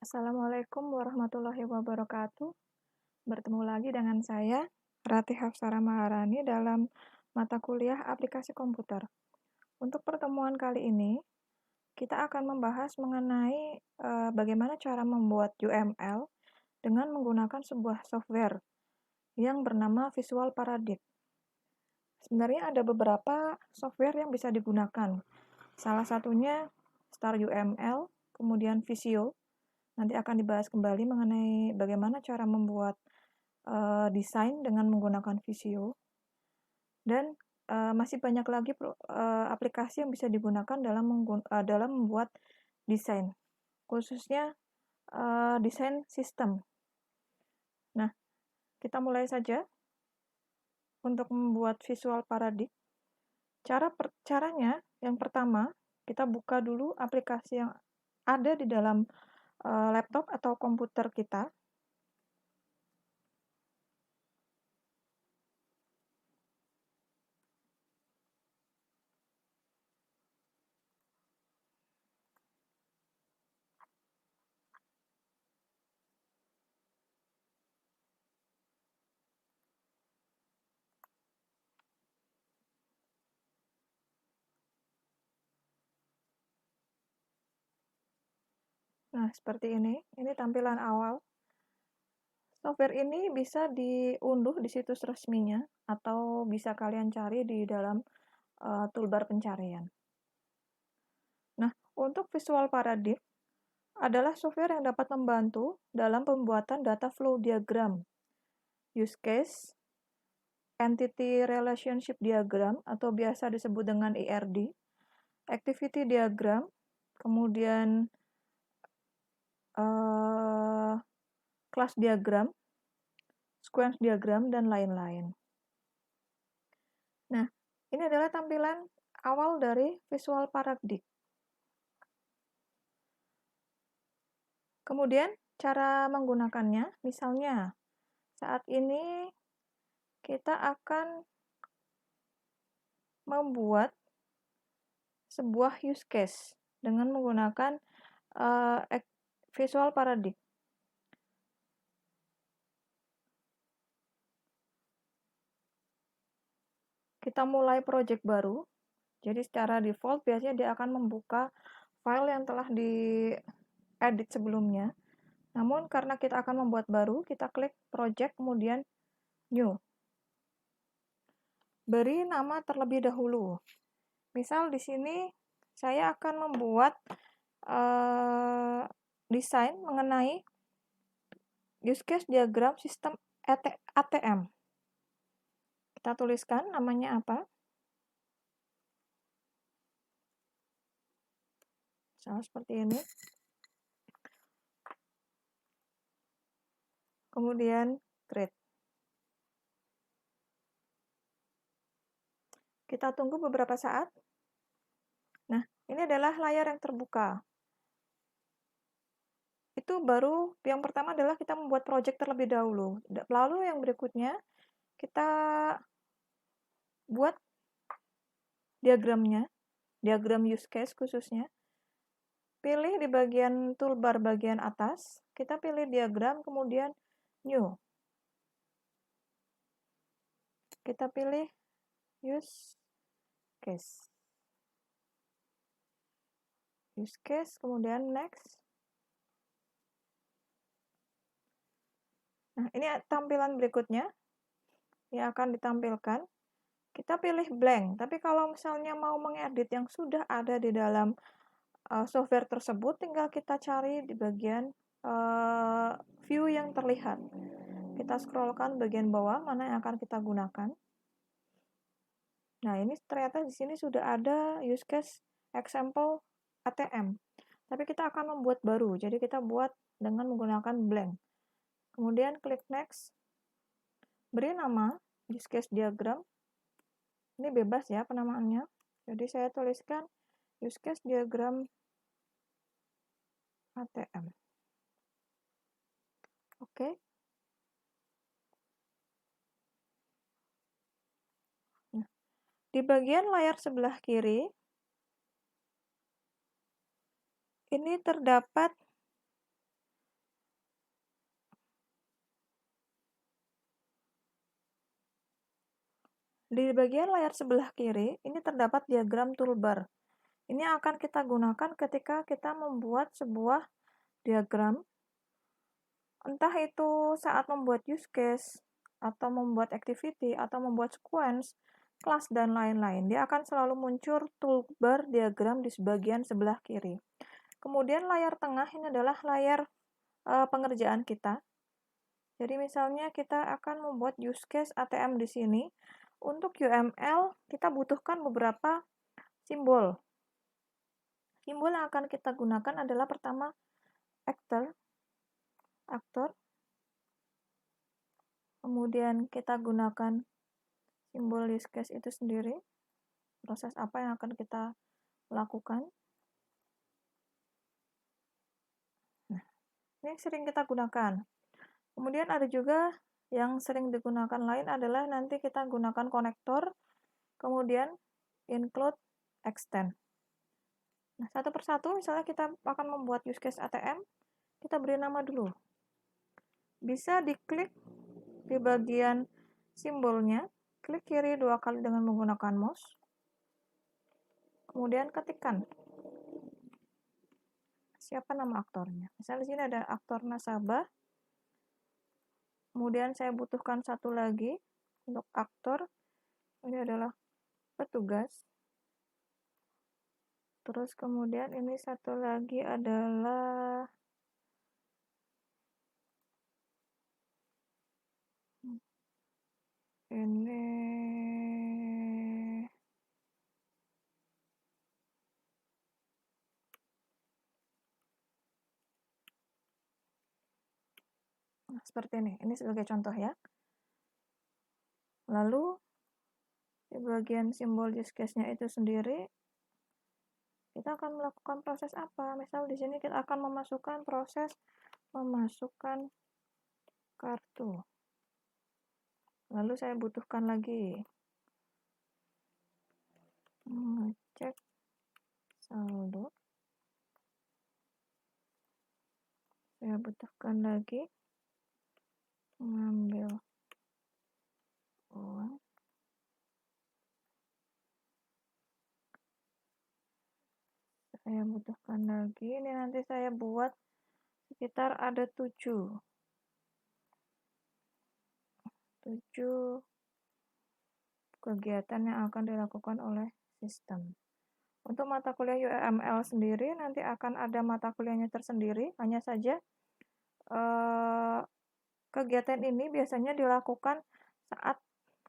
Assalamualaikum warahmatullahi wabarakatuh. Bertemu lagi dengan saya, Ratih Hafsara Maharani dalam mata kuliah aplikasi komputer. Untuk pertemuan kali ini, kita akan membahas mengenai bagaimana cara membuat UML dengan menggunakan sebuah software yang bernama Visual Paradigm. Sebenarnya ada beberapa software yang bisa digunakan. Salah satunya Star UML, kemudian Visio. Nanti akan dibahas kembali mengenai bagaimana cara membuat desain dengan menggunakan Visio. Dan masih banyak lagi aplikasi yang bisa digunakan dalam membuat desain, khususnya desain sistem. Nah, kita mulai saja untuk membuat Visual Paradigm. Caranya, yang pertama, kita buka dulu aplikasi yang ada di dalam laptop atau komputer kita. Nah, seperti ini tampilan awal. Software ini bisa diunduh di situs resminya atau bisa kalian cari di dalam toolbar pencarian. Nah, untuk Visual Paradigm adalah software yang dapat membantu dalam pembuatan data flow diagram, use case, entity relationship diagram atau biasa disebut dengan ERD, activity diagram, kemudian class diagram, sequence diagram, dan lain-lain. Nah, ini adalah tampilan awal dari Visual Paradigm. Kemudian, cara menggunakannya, misalnya, saat ini kita akan membuat sebuah use case dengan menggunakan Visual Paradigm. Kita mulai project baru, jadi secara default biasanya dia akan membuka file yang telah diedit sebelumnya. Namun karena kita akan membuat baru, kita klik project kemudian new. Beri nama terlebih dahulu. Misal di sini saya akan membuat desain mengenai use case diagram sistem ATM. Kita tuliskan namanya apa. Misalnya seperti ini. Kemudian create. Kita tunggu beberapa saat. Nah, ini adalah layar yang terbuka. Itu baru yang pertama adalah kita membuat project terlebih dahulu. Lalu yang berikutnya kita buat diagramnya, diagram use case khususnya. Pilih di bagian toolbar bagian atas, kita pilih diagram kemudian new. Kita pilih use case. Use case, kemudian next. Nah, ini tampilan berikutnya yang akan ditampilkan. Kita pilih blank, tapi kalau misalnya mau mengedit yang sudah ada di dalam software tersebut, tinggal kita cari di bagian view yang terlihat. Kita scrollkan bagian bawah mana yang akan kita gunakan. Nah, ini ternyata di sini sudah ada use case example ATM. Tapi kita akan membuat baru, jadi kita buat dengan menggunakan blank. Kemudian klik next. Beri nama use case diagram. Ini bebas ya penamaannya. Jadi saya tuliskan use case diagram ATM. Oke. Nah, di bagian layar sebelah kiri, ini terdapat Di bagian layar sebelah kiri, ini terdapat diagram toolbar. Ini akan kita gunakan ketika kita membuat sebuah diagram, entah itu saat membuat use case, atau membuat activity, atau membuat sequence, kelas, dan lain-lain. Dia akan selalu muncul toolbar diagram di bagian sebelah kiri. Kemudian layar tengah ini adalah layar pengerjaan kita. Jadi misalnya kita akan membuat use case ATM di sini. Untuk UML, kita butuhkan beberapa simbol. Simbol yang akan kita gunakan adalah pertama aktor. Kemudian kita gunakan simbol use case itu sendiri. Proses apa yang akan kita lakukan. Nah, ini sering kita gunakan. Kemudian ada juga yang sering digunakan lain adalah nanti kita gunakan konektor, kemudian include, extend. Nah, satu persatu misalnya kita akan membuat use case ATM, kita beri nama dulu. Bisa diklik di bagian simbolnya, klik kiri 2 kali dengan menggunakan mouse, kemudian ketikkan siapa nama aktornya. Misalnya di sini ada aktor nasabah, kemudian saya butuhkan satu lagi untuk aktor, ini adalah petugas. Terus kemudian ini satu lagi adalah ini seperti ini sebagai contoh ya. Lalu di bagian simbol use case-nya itu sendiri kita akan melakukan proses apa? Misal di sini kita akan memasukkan proses memasukkan kartu. Lalu saya butuhkan lagi mengecek saldo. Saya butuhkan lagi mengambil uang. Saya butuhkan lagi, ini nanti saya buat sekitar ada 7 kegiatan yang akan dilakukan oleh sistem. Untuk mata kuliah UML sendiri nanti akan ada mata kuliahnya tersendiri, hanya saja kegiatan ini biasanya dilakukan saat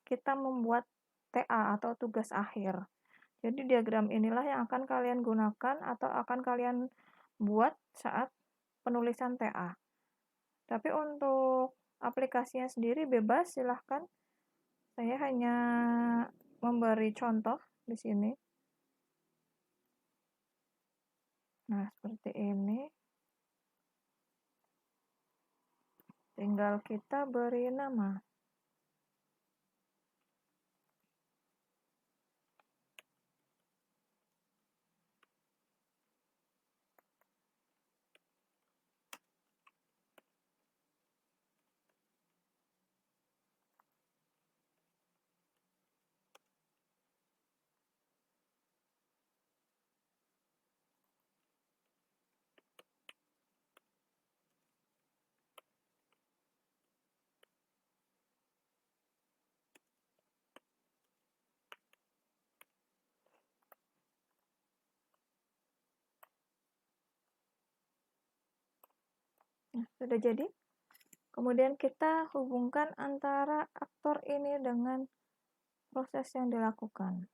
kita membuat TA atau tugas akhir. Jadi diagram inilah yang akan kalian gunakan atau akan kalian buat saat penulisan TA. Tapi untuk aplikasinya sendiri bebas, silahkan. Saya hanya memberi contoh di sini. Nah, seperti ini. Tinggal kita beri nama. Nah, sudah jadi. Kemudian kita hubungkan antara aktor ini dengan proses yang dilakukan.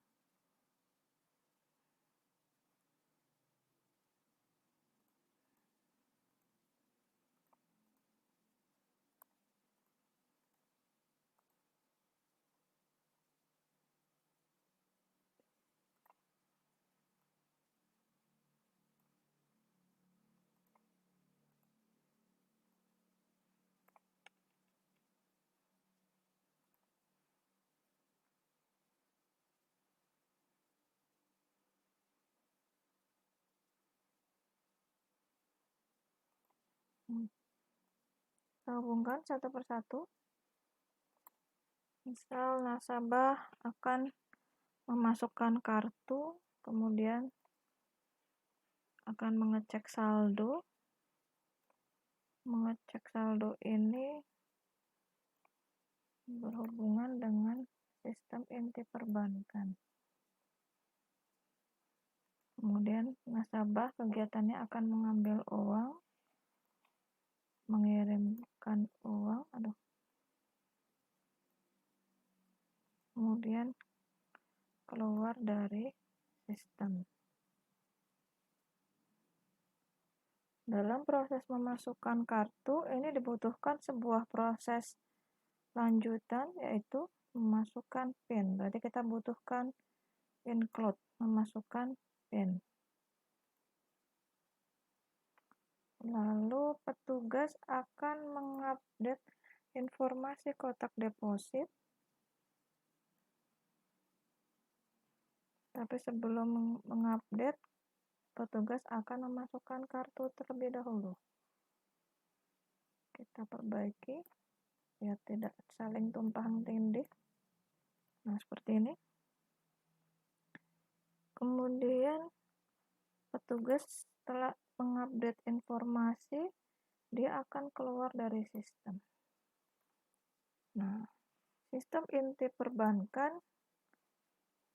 Kita hubungkan satu persatu. Misal nasabah akan memasukkan kartu, kemudian akan mengecek saldo. Mengecek saldo ini berhubungan dengan sistem inti perbankan. Kemudian nasabah kegiatannya akan mengambil uang, mengirimkan uang, kemudian keluar dari sistem. Dalam proses memasukkan kartu, ini dibutuhkan sebuah proses lanjutan, yaitu memasukkan PIN. Berarti kita butuhkan include, memasukkan PIN. Lalu petugas akan mengupdate informasi kotak deposit. Tapi sebelum mengupdate, petugas akan memasukkan kartu terlebih dahulu. Kita perbaiki biar tidak saling tumpang tindih. Nah, seperti ini. Kemudian petugas setelah mengupdate informasi, dia akan keluar dari sistem. Nah, sistem inti perbankan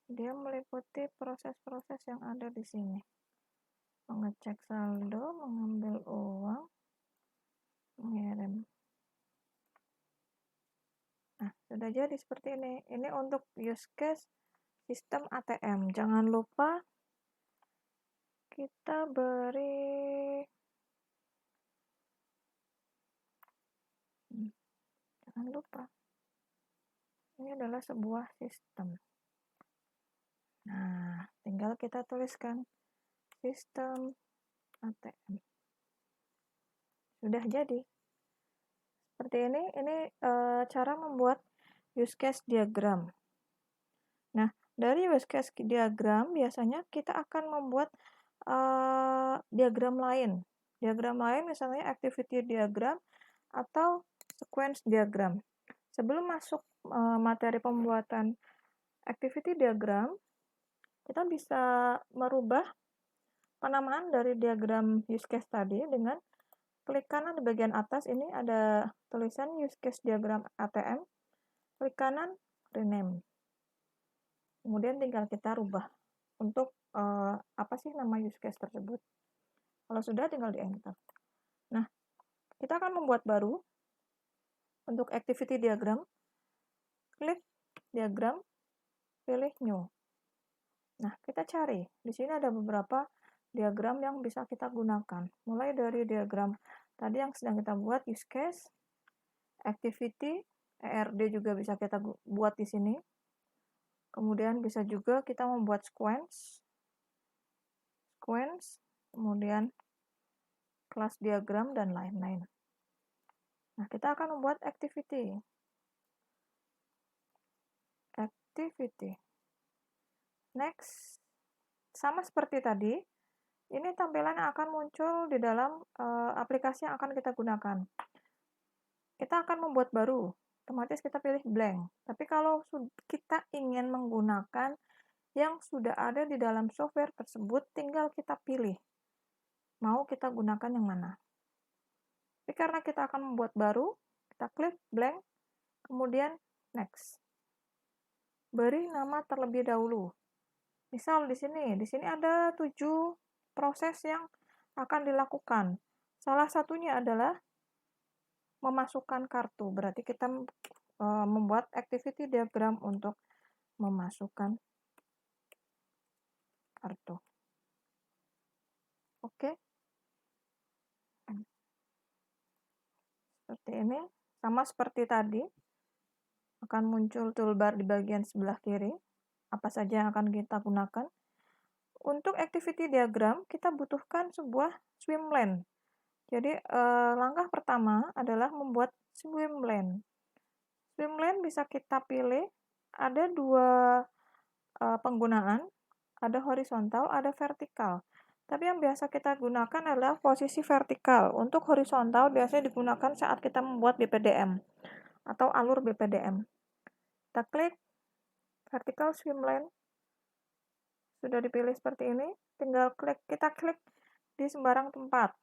dia meliputi proses-proses yang ada di sini. Mengecek saldo, mengambil uang, mengirim. Nah, sudah jadi seperti ini. Ini untuk use case sistem ATM. Jangan lupa kita beri jangan lupa ini adalah sebuah sistem. Nah, tinggal kita tuliskan sistem ATM. Sudah jadi. Seperti ini cara membuat use case diagram. Nah, dari use case diagram biasanya kita akan membuat diagram lain. Diagram lain misalnya activity diagram atau sequence diagram. Sebelum masuk materi pembuatan activity diagram, kita bisa merubah penamaan dari diagram use case tadi dengan klik kanan di bagian atas. Ini ada tulisan use case diagram ATM. Klik kanan, rename. Kemudian tinggal kita rubah untuk apa sih nama use case tersebut. Kalau sudah, tinggal di enter. Nah, kita akan membuat baru untuk activity diagram. Klik diagram, pilih new. Nah, kita cari. Di sini ada beberapa diagram yang bisa kita gunakan. Mulai dari diagram tadi yang sedang kita buat, use case, activity, ERD juga bisa kita buat di sini. Kemudian bisa juga kita membuat sequence, kemudian kelas diagram, dan lain-lain. Nah, kita akan membuat activity. Next, sama seperti tadi, ini tampilan yang akan muncul di dalam aplikasi yang akan kita gunakan. Kita akan membuat baru, otomatis kita pilih blank. Tapi kalau kita ingin menggunakan yang sudah ada di dalam software tersebut, tinggal kita pilih. Mau kita gunakan yang mana. Tapi karena kita akan membuat baru, kita klik blank, kemudian next. Beri nama terlebih dahulu. Misal di sini ada 7 proses yang akan dilakukan. Salah satunya adalah memasukkan kartu. Berarti kita membuat activity diagram untuk memasukkan kartu. Oke. Seperti ini. Sama seperti tadi. Akan muncul toolbar di bagian sebelah kiri. Apa saja yang akan kita gunakan. Untuk activity diagram, kita butuhkan sebuah swim lane. Jadi, langkah pertama adalah membuat swim lane. Swim lane bisa kita pilih, ada 2 penggunaan, ada horizontal, ada vertikal. Tapi yang biasa kita gunakan adalah posisi vertikal. Untuk horizontal biasanya digunakan saat kita membuat BPDM atau alur BPDM. Kita klik vertical swimlane, sudah dipilih seperti ini, tinggal kita klik di sembarang tempat,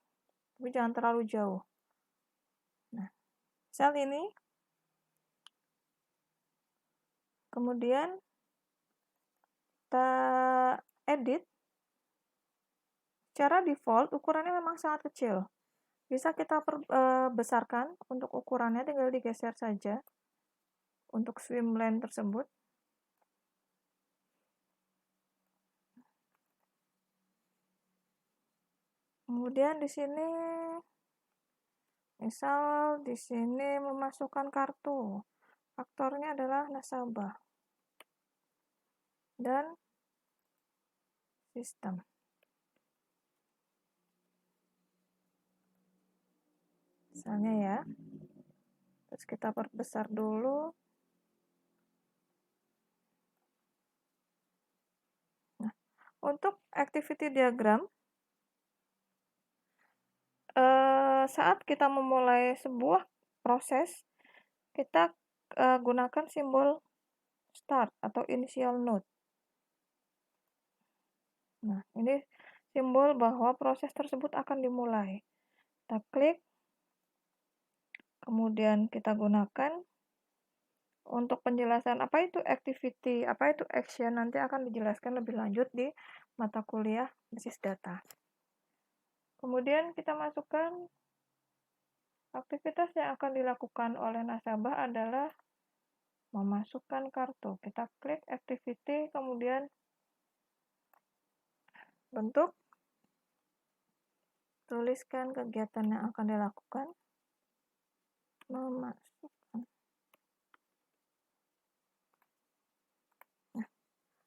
tapi jangan terlalu jauh. Nah, sel ini, kemudian kita edit. Secara default ukurannya memang sangat kecil, bisa kita besarkan. Untuk ukurannya tinggal digeser saja untuk swimlane tersebut. Kemudian di sini, misal di sini memasukkan kartu, faktornya adalah nasabah dan sistem. Misalnya ya, terus kita perbesar dulu. Nah, untuk activity diagram, saat kita memulai sebuah proses, kita gunakan simbol start atau initial node. Nah, ini simbol bahwa proses tersebut akan dimulai. Kita klik, kemudian kita gunakan. Untuk penjelasan apa itu activity, apa itu action, nanti akan dijelaskan lebih lanjut di mata kuliah basis data. Kemudian kita masukkan aktivitas yang akan dilakukan oleh nasabah adalah memasukkan kartu. Kita klik activity, kemudian bentuk, tuliskan kegiatan yang akan dilakukan, memasukkan. Nah,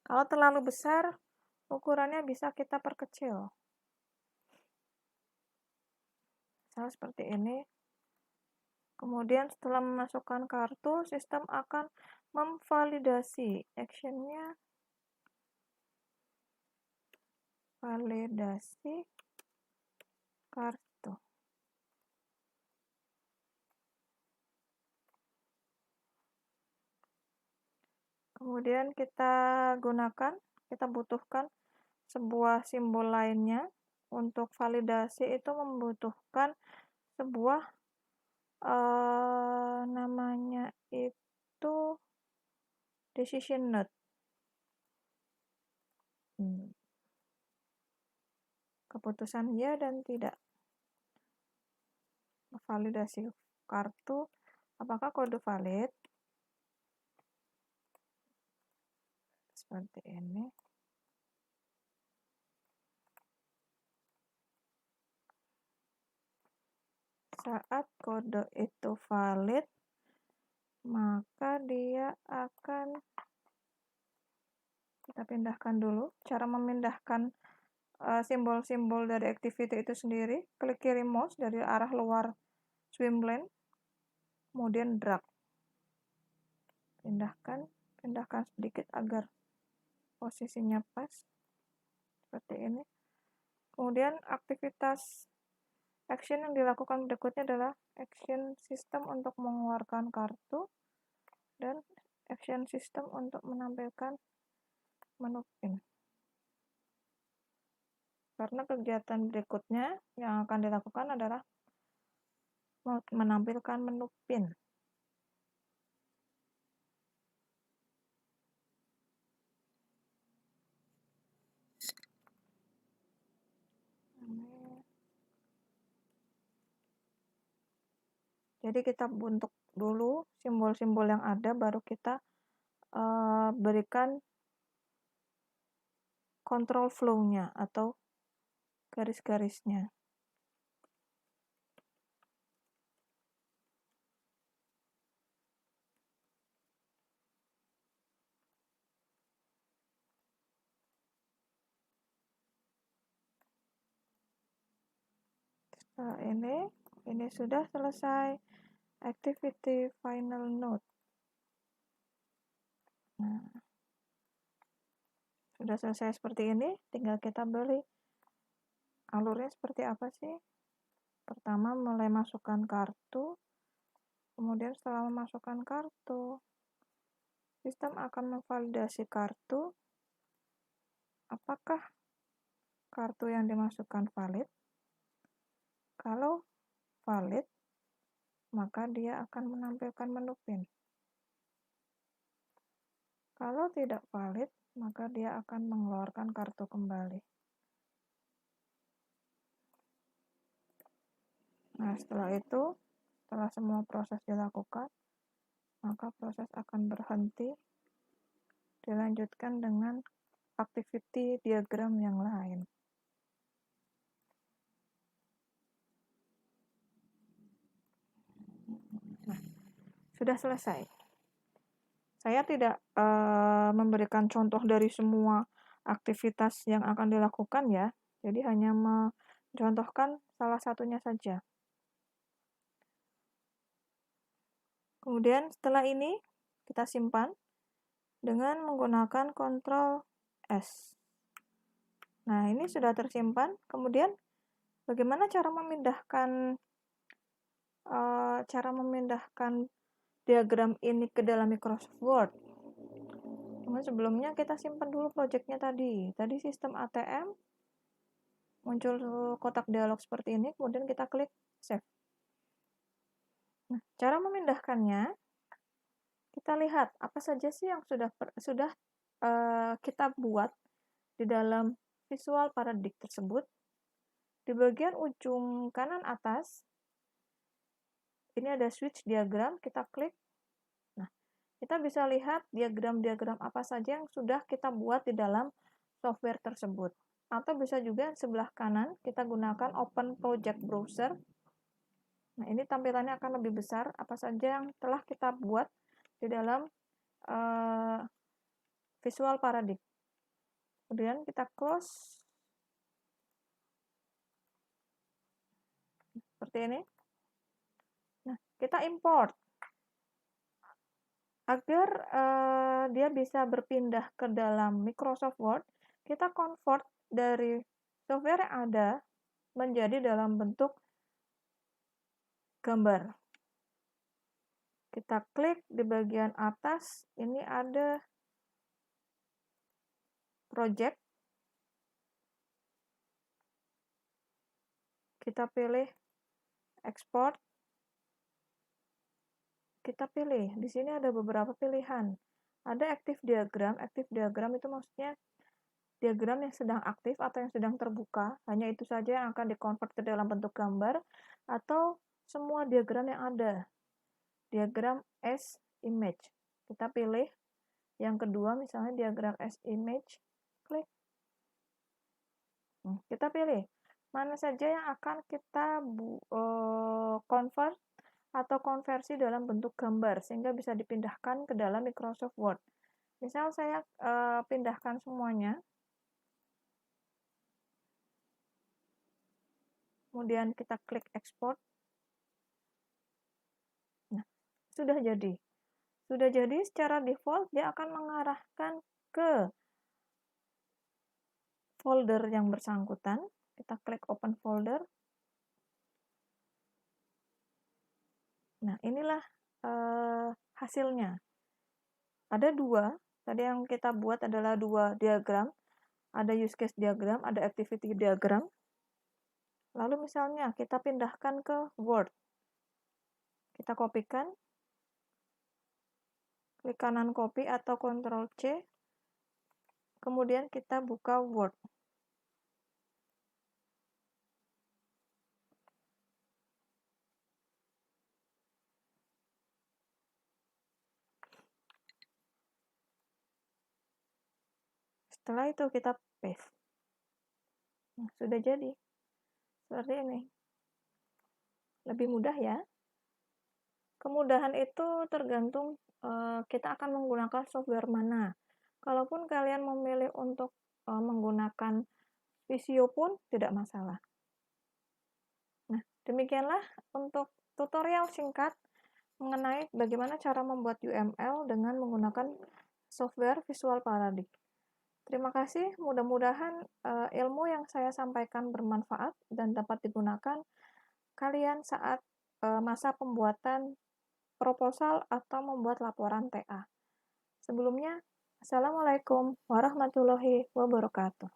kalau terlalu besar, ukurannya bisa kita perkecil. Misalnya seperti ini. Kemudian setelah memasukkan kartu, sistem akan memvalidasi. Actionnya validasi kartu. Kemudian kita butuhkan sebuah simbol lainnya. Untuk validasi itu membutuhkan sebuah namanya itu decision node. Keputusan ya dan tidak. Validasi kartu, apakah kode valid? Seperti ini. Saat kode itu valid, maka dia akan, kita pindahkan dulu. Cara memindahkan simbol-simbol dari activity itu sendiri, klik kiri mouse dari arah luar swimlane, kemudian drag. Pindahkan sedikit agar posisinya pas. Seperti ini. Kemudian aktivitas action yang dilakukan berikutnya adalah action sistem untuk mengeluarkan kartu dan action system untuk menampilkan menu pin. Karena kegiatan berikutnya yang akan dilakukan adalah menampilkan menu pin. Jadi kita bentuk dulu simbol-simbol yang ada, baru kita berikan control flow-nya atau garis-garisnya. Setelah ini sudah selesai activity final node. Nah, sudah selesai seperti ini, tinggal kita beli. Alurnya seperti apa sih? Pertama, mulai masukkan kartu. Kemudian setelah memasukkan kartu, sistem akan memvalidasi kartu. Apakah kartu yang dimasukkan valid? Kalau valid, maka dia akan menampilkan menu PIN. Kalau tidak valid, maka dia akan mengeluarkan kartu kembali. Nah, setelah itu, setelah semua proses dilakukan, maka proses akan berhenti, dilanjutkan dengan activity diagram yang lain. Nah, sudah selesai. Saya tidak memberikan contoh dari semua aktivitas yang akan dilakukan ya, jadi hanya mencontohkan salah satunya saja. Kemudian setelah ini kita simpan dengan menggunakan Ctrl S. Nah, ini sudah tersimpan. Kemudian bagaimana cara memindahkan diagram ini ke dalam Microsoft Word? Namun sebelumnya kita simpan dulu projectnya tadi. Tadi sistem ATM, muncul kotak dialog seperti ini, kemudian kita klik Save. Nah, cara memindahkannya, kita lihat apa saja sih yang sudah kita buat di dalam Visual Paradigm tersebut. Di bagian ujung kanan atas, ini ada switch diagram, kita klik. Nah, kita bisa lihat diagram-diagram apa saja yang sudah kita buat di dalam software tersebut. Atau bisa juga sebelah kanan, kita gunakan Open Project Browser. Nah, ini tampilannya akan lebih besar, apa saja yang telah kita buat di dalam Visual Paradigm. Kemudian kita close. Seperti ini. Nah, kita import. Agar dia bisa berpindah ke dalam Microsoft Word, kita convert dari software yang ada menjadi dalam bentuk gambar. Kita klik di bagian atas, ini ada project. Kita pilih export. Kita pilih, di sini ada beberapa pilihan. Ada active diagram. Active diagram itu maksudnya diagram yang sedang aktif atau yang sedang terbuka, hanya itu saja yang akan dikonvert ke dalam bentuk gambar, atau semua diagram yang ada. Diagram as image. Kita pilih yang kedua, misalnya diagram as image, klik. Kita pilih mana saja yang akan kita convert atau konversi dalam bentuk gambar, sehingga bisa dipindahkan ke dalam Microsoft Word. Misal saya pindahkan semuanya, kemudian kita klik export. Nah, sudah jadi. Sudah jadi, secara default dia akan mengarahkan ke folder yang bersangkutan. Kita klik open folder. Nah, inilah hasilnya. Ada dua. Tadi yang kita buat adalah dua diagram. Ada use case diagram, ada activity diagram. Lalu misalnya kita pindahkan ke Word. Kita kopikan. Klik kanan copy atau Ctrl C. Kemudian kita buka Word. Setelah itu kita paste. Nah, sudah jadi. Seperti ini. Lebih mudah ya. Kemudahan itu tergantung kita akan menggunakan software mana. Kalaupun kalian memilih untuk menggunakan Visio pun tidak masalah. Nah, demikianlah untuk tutorial singkat mengenai bagaimana cara membuat UML dengan menggunakan software Visual Paradigm. Terima kasih, mudah-mudahan ilmu yang saya sampaikan bermanfaat dan dapat digunakan kalian saat masa pembuatan proposal atau membuat laporan TA. Sebelumnya, Assalamualaikum warahmatullahi wabarakatuh.